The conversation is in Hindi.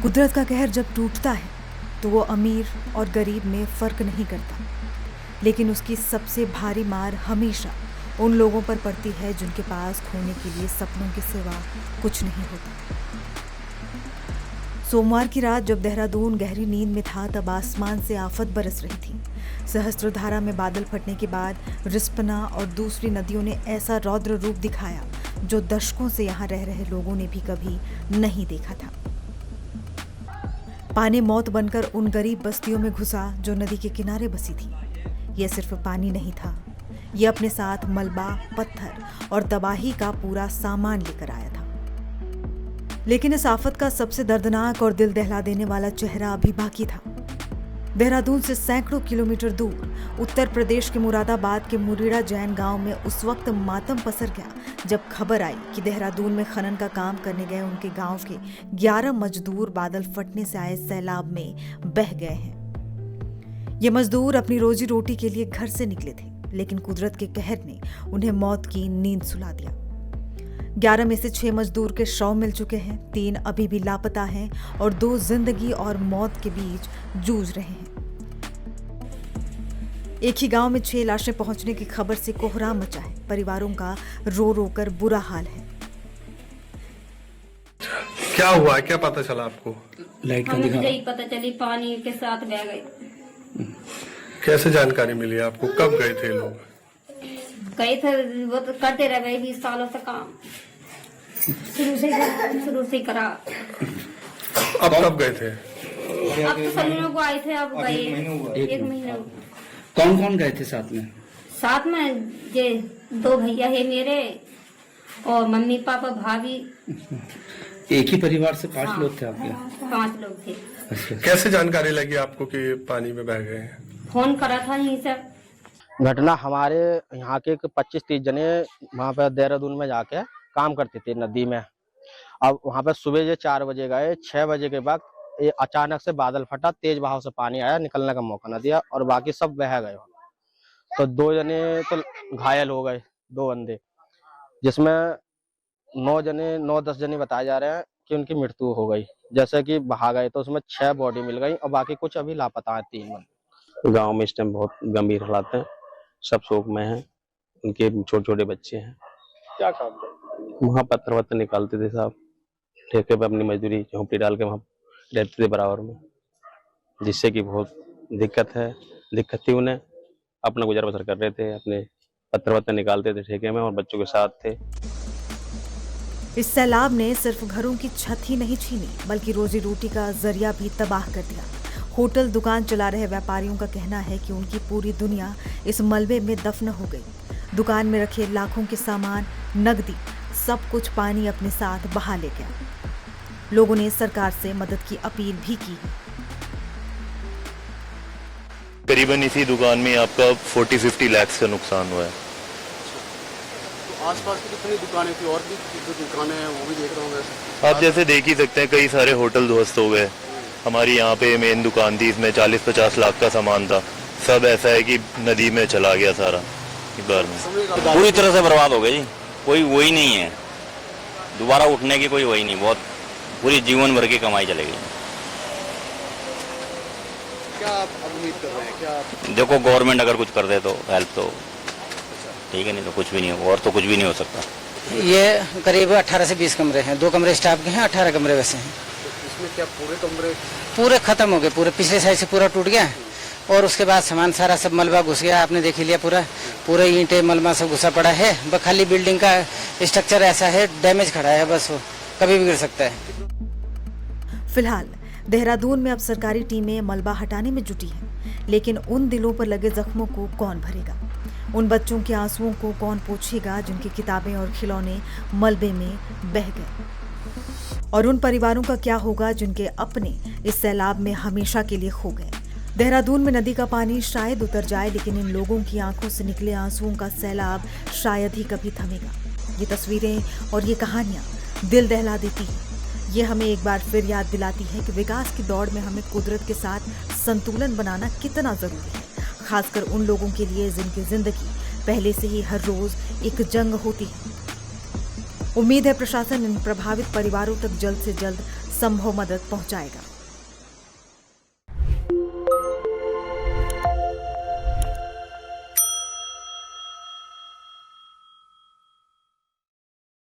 कुदरत का कहर जब टूटता है तो वो अमीर और गरीब में फ़र्क नहीं करता, लेकिन उसकी सबसे भारी मार हमेशा उन लोगों पर पड़ती है जिनके पास खोने के लिए सपनों के सिवा कुछ नहीं होता। सोमवार की रात जब देहरादून गहरी नींद में था तब आसमान से आफत बरस रही थी। सहस्त्रधारा में बादल फटने के बाद रिस्पना और दूसरी नदियों ने ऐसा रौद्र रूप दिखाया जो दशकों से यहाँ रह रहे लोगों ने भी कभी नहीं देखा था। पानी मौत बनकर उन गरीब बस्तियों में घुसा जो नदी के किनारे बसी थी। यह सिर्फ पानी नहीं था, यह अपने साथ मलबा, पत्थर और तबाही का पूरा सामान लेकर आया था। लेकिन इस आफत का सबसे दर्दनाक और दिल दहला देने वाला चेहरा अभी बाकी था। देहरादून से सैकड़ों किलोमीटर दूर उत्तर प्रदेश के मुरादाबाद के मुरीड़ा जैन गांव में उस वक्त मातम पसर गया जब खबर आई कि देहरादून में खनन का काम करने गए उनके गांव के 11 मजदूर बादल फटने से आए सैलाब में बह गए हैं। ये मजदूर अपनी रोजी रोटी के लिए घर से निकले थे, लेकिन कुदरत के कहर ने उन्हें मौत की नींद सुला दिया। 11 में से 6 मजदूर के शव मिल चुके हैं, 3 अभी भी लापता हैं और 2 जिंदगी और मौत के बीच जूझ रहे हैं। एक ही गांव में 6 लाशें पहुंचने की खबर से कोहराम मचा है। परिवारों का रो रो कर बुरा हाल है। क्या हुआ, क्या पता चला आपको? लाइट हमें तो यही पता चली, पानी के साथ बह गए। कैसे जानकारी मिली आपको? कब गए थे लोग? गए थे, वो तो करते रह गए 20 सालों से काम, शुरू से करा। अब कब गए थे? अब तो सलूनों को आए थे, अब गए 1 महीना। कौन कौन गए थे साथ में? साथ में ये 2 भैया है मेरे और मम्मी पापा भाभी। एक ही परिवार से 5 लोग थे आपके? 5 लोग थे। अच्छा। कैसे जानकारी लगी आपको कि पानी में बह गए हैं? फोन करा था यहीं से। घटना हमारे यहाँ के 25-30 जने वहाँ पे देहरादून में जाके काम करते थे नदी में। अब वहाँ पे सुबह जो 4 बजे गए, 6 बजे के बाद ये अचानक से बादल फटा, तेज बहाव से पानी आया, निकलने का मौका न दिया और बाकी सब बह गए। तो 2 जने तो घायल हो गए, 2 बंदे, जिसमें 9-10 जने बताए जा रहे हैं कि उनकी मृत्यु हो गई। जैसे कि बहा गए तो उसमें 6 बॉडी मिल गई और बाकी कुछ अभी लापता है 3 बंदे। गांव में इस टाइम बहुत गंभीर हालात हैं, सब शोक में हैं, उनके छोटे छोटे बच्चे हैं। क्या काम है? वहाँ पत्थर वत्थर निकालते थे साहब, ठेके पे अपनी मजदूरी झोंपड़ी डाल के वहाँ रहते थे बराबर में, जिससे कि बहुत दिक्कत थी उन्हें। अपना गुजर बसर कर रहे थे, अपने पत्थर वत्थर निकालते थे ठेके में और बच्चों के साथ थे। इस सैलाब ने सिर्फ घरों की छत ही नहीं छीनी बल्कि रोजी रोटी का जरिया भी तबाह कर दिया। होटल दुकान चला रहे व्यापारियों का कहना है कि उनकी पूरी दुनिया इस मलबे में दफन हो गई। दुकान में रखे लाखों के सामान, नकदी, सब कुछ पानी अपने साथ बहा ले गया। लोगों ने सरकार से मदद की अपील भी की है। करीबन इसी दुकान में आपका 40-50 लाख का नुकसान हुआ है। तो आसपास की कितनी दुकानें थी और भी जो दुकानें हैं वो भी देख रहे होंगे आप जैसे देख ही सकते हैं, कई सारे होटल ध्वस्त हो गए। हमारी यहाँ पे मेन दुकान थी, इसमें 40-50 लाख का सामान था, सब ऐसा है कि नदी में चला गया सारा एक बार में। पूरी तरह से बर्बाद हो गई, कोई वही नहीं है, दोबारा उठने की कोई वही नहीं, बहुत पूरी जीवन भर की कमाई चलेगी। क्या आप उम्मीद कर रहे हैं? क्या देखो गवर्नमेंट अगर कुछ कर दे तो हेल्प तो ठीक है, नहीं तो कुछ भी नहीं हो, और तो कुछ भी नहीं हो सकता। ये करीब 18 से 20 कमरे हैं, 2 कमरे स्टाफ के हैं, 18 कमरे वैसे हैं। इसमें क्या पूरे कमरे पूरे खत्म हो गए, पूरे पिछले साइड से पूरा टूट गया और उसके बाद सामान सारा सब मलबा घुस गया। आपने देख लिया, पूरा ईंटें मलबा सब घुसा पड़ा है। बस खाली बिल्डिंग का स्ट्रक्चर ऐसा है, डैमेज खड़ा है, बस वो कभी भी गिर सकता है। फिलहाल देहरादून में अब सरकारी टीमें मलबा हटाने में जुटी हैं, लेकिन उन दिलों पर लगे जख्मों को कौन भरेगा? उन बच्चों के आंसुओं को कौन पोंछेगा जिनकी किताबें और खिलौने मलबे में बह गए? और उन परिवारों का क्या होगा जिनके अपने इस सैलाब में हमेशा के लिए खो गए? देहरादून में नदी का पानी शायद उतर जाए, लेकिन इन लोगों की आंखों से निकले आंसुओं का सैलाब शायद ही कभी थमेगा। ये तस्वीरें और ये कहानियां दिल दहला देती हैं। ये हमें एक बार फिर याद दिलाती है कि विकास की दौड़ में हमें कुदरत के साथ संतुलन बनाना कितना जरूरी है, खासकर उन लोगों के लिए जिनकी जिंदगी पहले से ही हर रोज एक जंग होती है। उम्मीद है प्रशासन इन प्रभावित परिवारों तक जल्द से जल्द संभव मदद पहुंचाएगा।